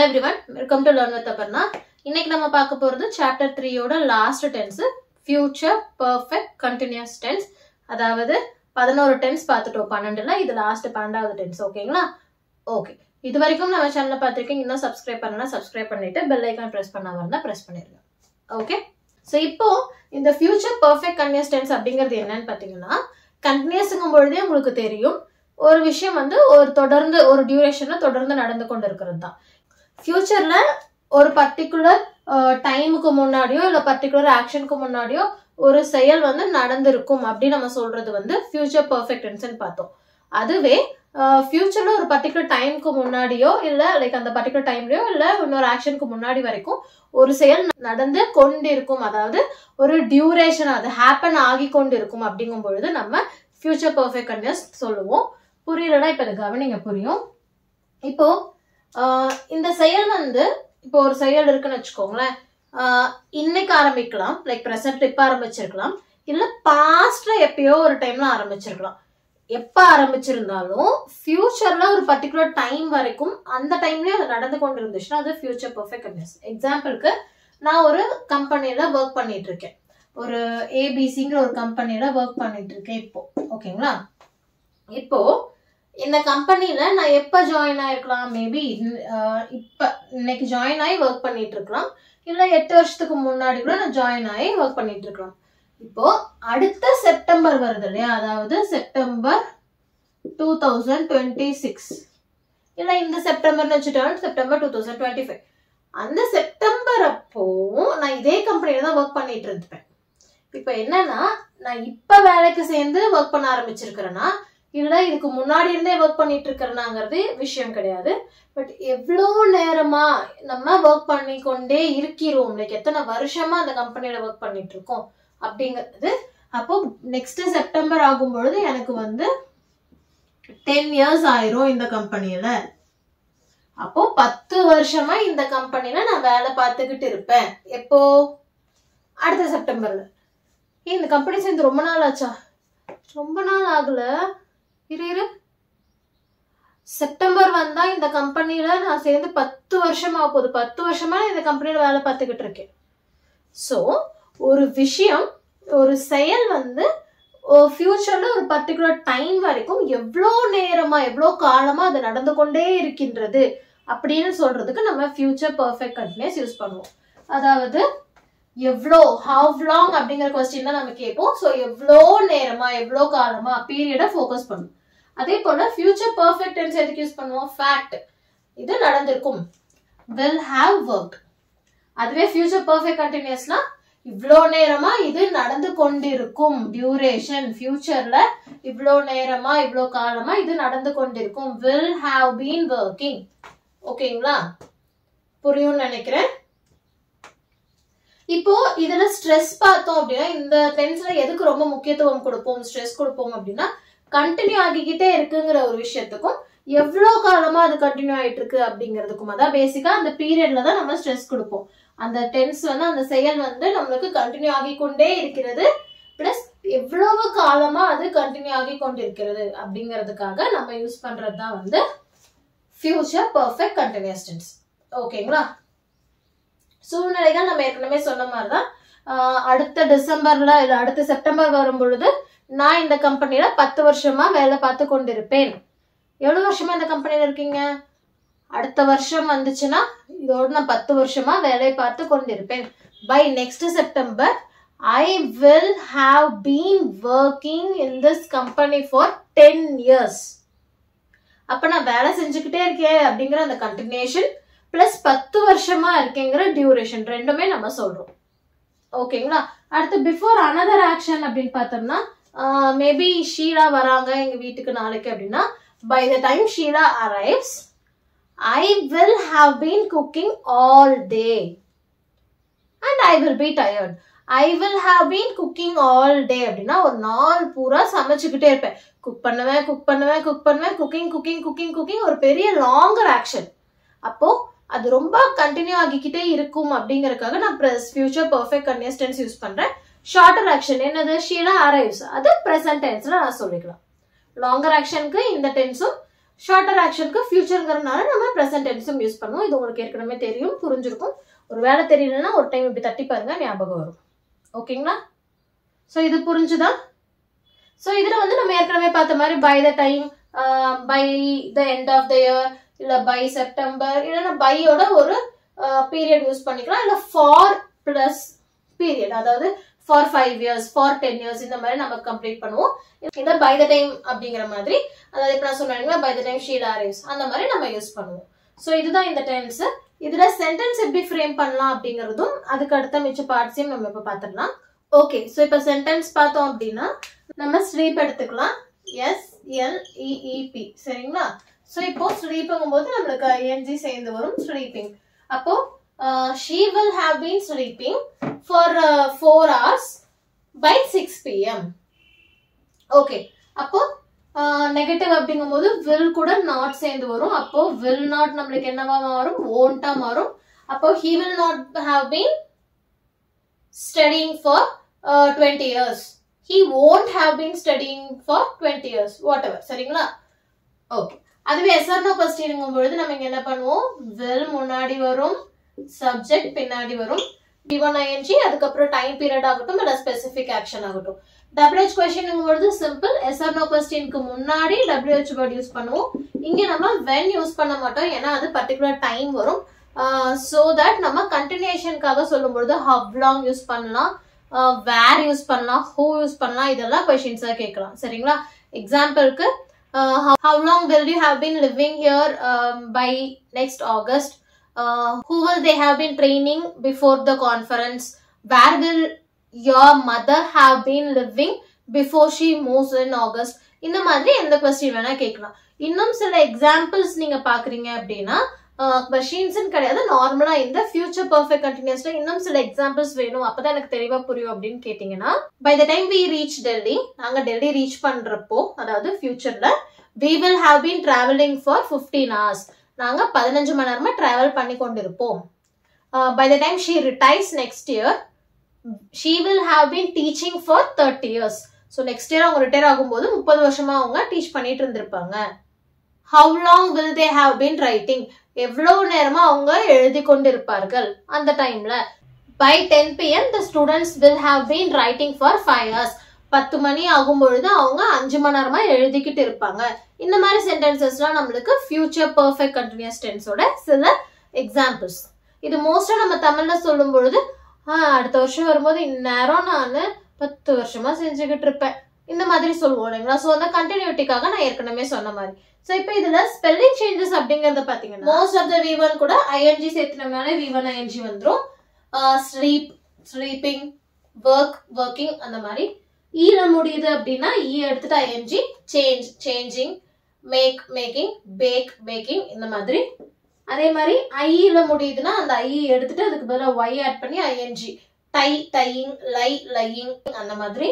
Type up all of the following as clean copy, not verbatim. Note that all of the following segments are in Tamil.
Hello everyone, welcome to Learn with Aparna. இன்னைக்கு நம்ம பார்க்க போறது chapter 3 ஓட last tense future perfect continuous tense. அதாவது 11 டென்ஸ் பார்த்துட்டோம் 12ல இது லாஸ்ட் 12வது டென்ஸ். ஓகேங்களா? ஓகே. இது வரைக்கும் நம்ம சேனலை பார்த்திருக்கீங்க, இன்னும் சப்ஸ்கிரைப் பண்ணலனா சப்ஸ்கிரைப் பண்ணிட்டு பெல் ஐகான் பிரஸ் பண்ணாம இருந்தா பிரஸ் பண்ணிருங்க. ஓகே? சோ இப்போ இந்த future perfect continuous tense அப்படிங்கிறது என்னன்னு பாத்தீங்கன்னா, கண்டினியூஸ்ங்கும் பொழுதே உங்களுக்கு தெரியும் ஒரு விஷயம் வந்து ஒரு தொடர்ந்து ஒரு டியூரேஷன்ல தொடர்ந்து நடந்து கொண்டு இருக்கிறது தான். ஃபியூச்சர்ல ஒரு பர்டிகுலர் டைமுக்கு முன்னாடியோ இல்ல பர்டிகுலர் ஆக்ஷனுக்கு முன்னாடியோ ஒரு செயல் வந்து நடந்திருக்கும் அப்படின்னு நம்ம சொல்றது வந்து ஃபியூச்சர் பெர்ஃபெக்ட் டென்ஸ்னு பார்த்தோம். அதுவே ஃபியூச்சர்ல ஒரு பர்டிகுலர் டைமுக்கு முன்னாடியோ இல்ல லைக் அந்த பர்டிகுலர் டைம்லயோ இல்ல இன்னொரு ஆக்ஷனுக்கு முன்னாடி வரைக்கும் ஒரு செயல் நடந்து கொண்டிருக்கும், அதாவது ஒரு டியூரேஷன் அது ஹேப்பன் ஆகி கொண்டு இருக்கும் அப்படிங்கும் பொழுது நம்ம ஃபியூச்சர் பெர்ஃபெக்ட் கண்டினியூஸ் சொல்லுவோம். புரியலடா? இப்ப இது கவனிங்க, புரியும். இப்போ இந்த செயல் வந்து இப்போ ஒரு செயல் இருக்குன்னு வச்சுக்கோங்களேன், இன்னைக்கு ஆரம்பிக்கலாம், லைக் பிரசன்ட்ல இப்ப ஆரம்பிச்சிருக்கலாம், இல்ல பாஸ்ட்ல எப்பயோ ஒரு டைம்ல ஆரம்பிச்சிருக்கலாம். எப்ப ஆரம்பிச்சிருந்தாலும் ஃபியூச்சர்ல ஒரு பர்டிகுலர் டைம் வரைக்கும் அந்த டைம்லயே அது நடந்து கொண்டு இருந்துச்சுன்னா அது ஃபியூச்சர் பெர்ஃபெக்ட் கண்டினியூஸ். எக்ஸாம்பிளுக்கு நான் ஒரு கம்பெனில ஒர்க் பண்ணிட்டு இருக்கேன், ஒரு ஏபிசிங்கிற ஒரு கம்பெனில ஒர்க் பண்ணிட்டு இருக்கேன் இப்போ. ஓகேங்களா? இப்போ இந்த கம்பெனில நான் எப்ப ஜாயின் ஆயிருக்கலாம், மேபி இப்ப இன்னைக்கு ஜாயின் ஆகி ஒர்க் பண்ணிட்டு இருக்கலாம், இல்ல 8 வருஷத்துக்கு முன்னாடி கூட நான் ஜாயின் ஆகி ஒர்க் பண்ணிட்டு இருக்கலாம். இப்போ அடுத்த செப்டம்பர் வருது இல்லையா, அதாவது செப்டம்பர் 2026 இல்ல இந்த செப்டம்பர்னு வச்சுட்டாலும் செப்டம்பர் 2025, அந்த செப்டம்பர் அப்போ நான் இதே கம்பெனில தான் ஒர்க் பண்ணிட்டு இருப்பேன். இப்ப என்னன்னா நான் இப்ப வேலைக்கு சேர்ந்து ஒர்க் பண்ண ஆரம்பிச்சிருக்கிறேன்னா இல்ல இதுக்கு முன்னாடி இருந்தே ஒர்க் பண்ணிட்டு இருக்கிறனாங்கிறது விஷயம் கிடையாது. பட் எவ்வளோ நேரமா நம்ம ஒர்க் பண்ணி கொண்டே இருக்கிறோம், லைக் எத்தனை வருஷமா அந்த கம்பெனில ஒர்க் பண்ணிட்டு இருக்கோம் அப்படிங்கிறது. அப்போ நெக்ஸ்ட் செப்டம்பர் ஆகும் பொழுது எனக்கு வந்து 10 இயர்ஸ் ஆயிரும் இந்த கம்பெனில. அப்போ 10 வருஷமா இந்த கம்பெனில நான் வேலை பார்த்துக்கிட்டு இருப்பேன். எப்போ? அடுத்த செப்டம்பர்ல. இந்த கம்பெனி சேர்ந்து ரொம்ப நாள் ஆச்சா? ரொம்ப நாள் ஆகல, இரு செப்டம்பர் வந்தா இந்த கம்பெனில நான் சேர்ந்து 10 வருஷமா போகுது. 10 வருஷமா இந்த கம்பெனில வேலை பார்த்துக்கிட்டு இருக்கேன். சோ ஒரு விஷயம், ஒரு செயல் வந்து ஃபியூச்சர்ல ஒரு பர்டிகுலர் டைம் வரைக்கும் எவ்வளோ நேரமா எவ்வளோ காலமா அது நடந்து கொண்டே இருக்கின்றது அப்படின்னு சொல்றதுக்கு நம்ம ஃபியூச்சர் பெர்ஃபெக்ட் கண்டினியூஸ் யூஸ் பண்ணுவோம். அதாவது எவ்வளோ, ஹவ் லாங் அப்படிங்கிற கொஸ்டின் தான் நம்ம கேட்போம். ஸோ எவ்வளோ நேரமா எவ்வளோ காலமா பீரியடை ஃபோக்கஸ் பண்ணும். அதே போல ஃபியூச்சர் பெர்ஃபெக்ட் டென்ஸ் எதுக்கு யூஸ் பண்ணுவோம்? ஃபேக்ட், இது நடந்திருக்கும், will have worked. அதுவே ஃபியூச்சர் பெர்ஃபெக்ட் கண்டினியூஸ்னா இவ்வளோ நேரமா இது நடந்து கொண்டிருக்கும், டியூரேஷன் ஃபியூச்சர்ல இவ்வளோ நேரமா இவ்வளோ காலமா இது நடந்து கொண்டிருக்கும், will have been working. ஓகேங்களா? புரியும்னு நினைக்கிறேன். இப்போ இதுல ஸ்ட்ரெஸ் பார்த்தோம் அப்படின்னா இந்த டென்ஸ்ல எதுக்கு ரொம்ப முக்கியத்துவம் கொடுப்போம், ஸ்ட்ரெஸ் கொடுப்போம் அப்படின்னா கண்டினியூ ஆகிக்கிட்டே இருக்குங்கிற ஒரு விஷயத்துக்கும் எவ்வளவு காலமா அது கண்டினியூ ஆயிட்டு இருக்கு அப்படிங்கிறதுக்கும், அதான் பேசிக்கா அந்த பீரியட்ல தான் நம்ம ஸ்ட்ரெஸ் கொடுப்போம். அந்த டென்ஸ் வந்து அந்த செயல் வந்து நம்மளுக்கு கண்டினியூ ஆகி கொண்டே இருக்கிறது பிளஸ் எவ்வளவு காலமா அது கண்டினியூ ஆகி கொண்டிருக்கிறது அப்படிங்கிறதுக்காக நம்ம யூஸ் பண்றதுதான் வந்து ஃபியூச்சர் பெர்ஃபெக்ட் கண்டினியூஸ் டென்ஸ். ஓகேங்களா? சூழ்நிலைகள் நம்ம ஏற்கனவே சொன்ன மாதிரிதான், அடுத்த டிசம்பர்ல இல்ல அடுத்த செப்டம்பர் வரும் பொழுது நான் இந்த கம்பெனில 10 வருஷமா வேலை பார்த்து கொண்டிருப்பேன். எவ்வளவு வருஷமா இந்த கம்பெனில இருக்கீங்க? அடுத்த வருஷம் வந்துச்சுன்னா இதோட நான் 10 வருஷமா வேலை பார்த்து கொண்டிருப்பேன். By next September I will have been working in this company for 10 years. அப்ப நான் வேலை செஞ்சுக்கிட்டே இருக்கேன் அப்படிங்கிற அந்த கண்டினியூஷன் பிளஸ் 10 வருஷமா இருக்கேங்கிற டியூரேஷன் ரெண்டுமே நம்ம சொல்றோம். ஓகேங்களா? அடுத்து பிஃபோர் அனதர் ஆக்ஷன் அப்படின்னு பார்த்தோம்னா, மேபி ஷீலா வராங்க எங்க வீட்டுக்கு நாளைக்கு அப்படின்னா, by the time Sheela arrives I will have been cooking all day and I will be tired. I will have been cooking all day அப்படின்னா ஒரு நாள் பூரா சமைச்சுக்கிட்டே இருப்பேன், குக் பண்ணுவேன் குக் பண்ணுவேன் குக் பண்ணுவேன், குக்கிங் குக்கிங் குக்கிங் குக்கிங், ஒரு பெரிய லாங்கர் ஆக்ஷன். அப்போ அது ரொம்ப கண்டினியூ ஆகிக்கிட்டே இருக்கும் அப்படிங்கறதுக்காக நான் future perfect continuous tense use பண்றேன். ஷார்ட்டர் ஆக்ஷன் என்னது? ஷீலா அரைவ்ஸ், அது பிரசன்ட் டென்ஸ்ல நான் சொல்லிக்கலாம். லாங்கர் ஆக்ஷனுக்கு இந்த டென்ஸும் ஷார்ட்டர் ஆக்ஷனுக்கு ஃபியூச்சர்ங்கிறதுனால நம்ம ப்ரெசென்ட் டென்ஸும் யூஸ் பண்ணுவோம். இது உங்களுக்கு ஏற்கனவே தெரியும், புரிஞ்சிருக்கும். ஒரு வேலை தெரியலன்னா ஒரு டைம் இப்படி தட்டி பாருங்க, ஞாபகம் வரும். ஓகேங்களா? ஸோ இது புரிஞ்சுதா? ஸோ இதுல வந்து நம்ம ஏற்கனவே பார்த்த மாதிரி by the time, by the end of the year, இல்ல பை செப்டம்பர், இல்லைன்னா பையோட ஒரு பீரியட் யூஸ் பண்ணிக்கலாம், இல்ல ஃபார் பிளஸ் பீரியட், அதாவது ஃபார் 5 years, ஃபார் 10 years இந்த மாதிரி நம்ம கம்ப்ளீட் பண்ணுவோம். இல்ல பை த டைம் அப்படிங்கிற மாதிரி, அதாவது இப்ப நான் சொன்னீங்களா by the time Sheela arrives, அந்த மாதிரி நம்ம யூஸ் பண்ணுவோம். ஸோ இதுதான் இந்த டென்ஸ். இதுல சென்டென்ஸ் எப்படி ஃப்ரேம் பண்ணலாம் அப்படிங்கறதும் அதுக்கு அடுத்த மிச்ச பார்ட்ஸையும் நம்ம இப்ப பாத்துடலாம். ஓகே, ஸோ இப்ப சென்டென்ஸ் பார்த்தோம் அப்படின்னா நம்ம ஸ்லீப் எடுத்துக்கலாம். SLEEP, சரிங்களா? ஸோ இப்போ ஸ்லீப்புங்கும் போது நம்மளுக்கு ING சேர்ந்து வரும், ஸ்லீப்பிங். அப்போ she will have been sleeping for 4 hours by 6 PM. Okay, அப்போ நெகட்டிவ் அப்படிங்கும் போது will கூட நாட் சேர்ந்து வரும். அப்போ will not நம்மளுக்கு என்னவா மாறும்? won't மாறும். அப்போ he will not have been studying for 20 years. He won't have been studying for 20 years, whatever. சரிங்களா? ஓகே, அதுவே எஸ் ஆர் நோ கொஸ்டின்ங்கும் பொழுது நம்ம இங்க என்ன பண்ணுவோம்? will முன்னாடி வரும், சப்ஜெக்ட் பின்னாடி வரும், given ing, அதுக்கப்புறம் டைம் பீரியட் ஆகட்டும் இல்ல ஸ்பெசிபிக் ஆக்ஷன் ஆகட்டும். WH கொஸ்டின்ங்கும் பொழுது சிம்பிள், எஸ் ஆர் நோ கொஸ்டினுக்கு முன்னாடி WH வேர்ட் யூஸ் பண்ணுவோம். இங்க நம்ம when யூஸ் பண்ண மாட்டோம், ஏன்னா அது பர்டிகுலர் டைம் வரும். so that நம்ம கண்டினியூஷனுக்காக சொல்லும் பொழுது how long யூஸ் பண்ணலாம், where யூஸ் பண்ணலாம், who யூஸ் பண்ணலாம், இதெல்லாம் கொஸ்டின்ஸா கேட்கலாம். சரிங்களா? எக்ஸாம்பிளுக்கு how long will you have been living here by next August? Who will they have been training before the conference? Where will your mother have been living before she moves in August? இந்த மாதிரி எந்த கொஸ்டின் வேணா கேட்கலாம். இன்னும் சில எக்ஸாம்பிள்ஸ் நீங்க பாக்குறீங்க அப்படின்னா கொஸ்டின்ஸ் கிடையாது, நார்மலா இந்த ஃபியூச்சர் பெர்ஃபெக்ட் கண்டினியூஸ்ல இன்னும் சில எக்ஸாம்பிள்ஸ் வேணும், அப்பதான் எனக்கு தெளிவா புரியும் அப்படின்னு கேட்டீங்கன்னா, by the time we reach Delhi, நாங்க டெல்லி ரீச் பண்றப்போ, அதாவது ஃபியூச்சர்ல we will have been traveling for 15 hours, நாங்க 15 மணி நேரமா டிராவல் பண்ணி கொண்டிருப்போம். By the time she retires next year, she will have been teaching for 30 years. So next year அவங்க ரிட்டையர் ஆகும்போது 30 வருஷமா அவங்க டீச் பண்ணிட்டு இருந்திருப்பாங்க. how long will they have been writing? எவ்வளவு நேரமா அவங்க எழுதி கொண்டிருப்பார்கள் அந்த டைம்ல. by 10 PM the students will have been writing for 5 hours. 10 மணி ஆகும் பொழுது அவங்க 5 மணி நேரமா எழுதிக்கிட்டு இருப்பாங்க. இந்த மாதிரி சென்டென்சஸ்லாம் நம்மளுக்கு ஃபியூச்சர் பெர்ஃபெக்ட் கண்டினியூஸ் டென்ஸோட சில எக்ஸாம்பிள்ஸ். இது மோஸ்டா நம்ம தமிழ்ல சொல்லும் பொழுது அடுத்த வருஷம் வரும்போது இந்நேரம் நான் 10 வருஷமா செஞ்சுக்கிட்டு இருப்பேன், இந்த மாதிரி சொல்லுவோம் இல்லைங்களா? ஸோ அந்த கண்டினியூட்டிக்காக நான் ஏற்கனவே சொன்ன மாதிரி. ஸோ இப்போ இதுல ஸ்பெல்லிங் சேஞ்சஸ் அப்படிங்கறத பாத்தீங்கன்னா மோஸ்ட் ஆஃப் த V1 கூட ING சேர்த்துனனால V1 ING வந்துரும். ஸ்லீப், ஸ்லீப்பிங், ஒர்க், ஒர்க்கிங், அந்த மாதிரி. ஈல முடியுது அப்படின்னா ஈ எடுத்துட்டு ING, change, changing, make, making, bake, baking, இந்த மாதிரி. அதே மாதிரி ஐல முடியுதுன்னா அந்த ஐ எடுத்துட்டு அதுக்கு பதிலாக Y ஆட் பண்ணி ING, டை, டையிங், லை, லையிங், அந்த மாதிரி.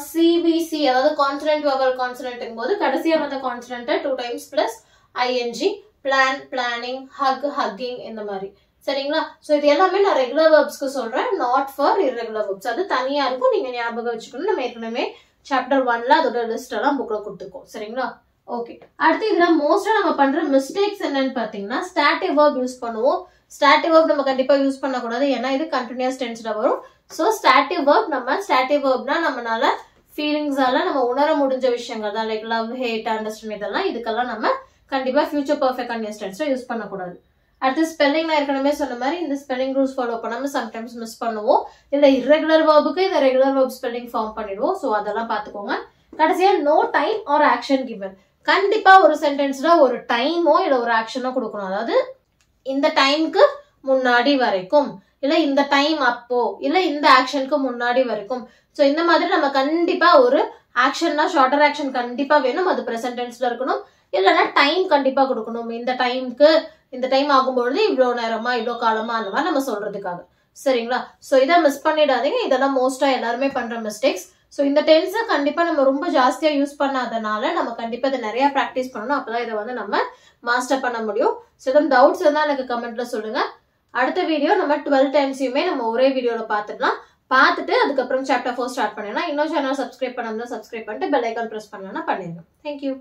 CVC, அதாவது கான்சனன்ட் வவல் கான்சனன்ட் போது கடைசியா வந்த consonant 2 times plus ING, plan, planning, hug, hugging, இந்த மாதிரி. சரிங்களா? சோ இது எல்லாமே நான் ரெகுலர் வெர்ப்ஸ்க்கு சொல்றேன், நாட் ஃபார் இர்ரெகுலர் வெர்ப்ஸ். அது தனியா இருக்கும், நீங்க ஞாபகம் வச்சுக்கணும். நம்ம ஏற்கனவே சாப்டர் 1ல அதோட லிஸ்ட் எல்லாம் புக்ல கொடுத்துருக்கோம். சரிங்களா? ஓகே, அடுத்து இதுல மோஸ்டா நம்ம பண்ற மிஸ்டேக்ஸ் என்னன்னு பாத்தீங்கன்னா ஸ்டாட்டிவ் வெர்ப் யூஸ் பண்ணுவோம். ஸ்டாட்டிவ் வெர்ப் நம்ம கண்டிப்பா யூஸ் பண்ணக்கூடாது, ஏன்னா இது கண்டினியூஸ் டென்ஸ்ல வரும். சோ ஸ்டாட்டிவ் வெர்ப், நம்ம ஸ்டாட்டிவ் வெர்ப்னா நம்மளால ஃபீலிங்ஸால நம்ம உணர முடிஞ்ச விஷயங்கள் தான், லைக் லவ், ஹேட், அண்டர்ஸ்டாண்ட், இதெல்லாம் இதுக்கெல்லாம் நம்ம கண்டிப்பா ஃபியூச்சர் பெர்ஃபெக்ட் கண்டினியூஸ் டென்ஸ்ல யூஸ் பண்ணக்கூடாது. அடுத்து ஸ்பெல்லிங் நான் ஏற்கனவே சொன்ன மாதிரி இந்த ஸ்பெல்லிங் ரூல்ஸ் ஃபாலோ பண்ணாம சம்டைம்ஸ் மிஸ் பண்ணுவோம். இல்ல இர்ரெகுலர் வெர்புக்கு இந்த ரெகுலர் வெர்ப் ஸ்பெல்லிங் ஃபார்ம் பண்ணிடுவோம். சோ அதெல்லாம் பாத்துக்கோங்க. கடைசியா no time or action given. கண்டிப்பா ஒரு சென்டென்ஸ்ல ஒரு டைமோ இல்ல ஒரு ஆக்ஷனோ கொடுக்கணும். அதாவது இந்த டைம்க்கு முன்னாடி வரைக்கும், இல்ல இந்த டைம் அப்போ, இல்ல இந்த ஆக்ஷனுக்கு முன்னாடி வரைக்கும். சோ இந்த மாதிரி நம்ம கண்டிப்பா ஒரு ஆக்ஷன்னா ஷார்ட்டர் ஆக்ஷன் கண்டிப்பா வேணும், அது பிரசன்ட் டென்ஸ்ல இருக்கணும். இல்லைன்னா டைம் கண்டிப்பா கொடுக்கணும். இந்த டைம்க்கு இந்த டைம் ஆகும்பொழுது இவ்வளவு நேரமா இவ்வளவு காலமா அந்த மாதிரி நம்ம சொல்றதுக்காக. சரிங்களா? சோ இதை மிஸ் பண்ணிடாதீங்க, இதெல்லாம் மோஸ்டா எல்லாருமே பண்ற மிஸ்டேக்ஸ். சோ இந்த டென்ஸை கண்டிப்பா நம்ம ரொம்ப ஜாஸ்தியா யூஸ் பண்ணாதனால நம்ம கண்டிப்பா இதை நிறைய பிராக்டிஸ் பண்ணணும், அப்பதான் இதை வந்து நம்ம மாஸ்டர் பண்ண முடியும். சோ எதுவும் டவுட்ஸ் இருந்தா எனக்கு கமெண்ட்ல சொல்லுங்க. அடுத்த வீடியோ நம்ம 12 டைம்ஸையுமே நம்ம ஒரே வீடியோல பாத்துக்கலாம். பார்த்துட்டு அதுக்கப்புறம் சாப்டர் 4 ஸ்டார்ட் பண்ணலாம். இன்னும் சேனல் சப்ஸ்கிரைப் பண்ணாம சப்ஸ்கிரைப் பண்ணிட்டு பெல் ஐகான் பிரஸ் பண்ணலாம் பண்ணிருங்க. தேங்க்யூ.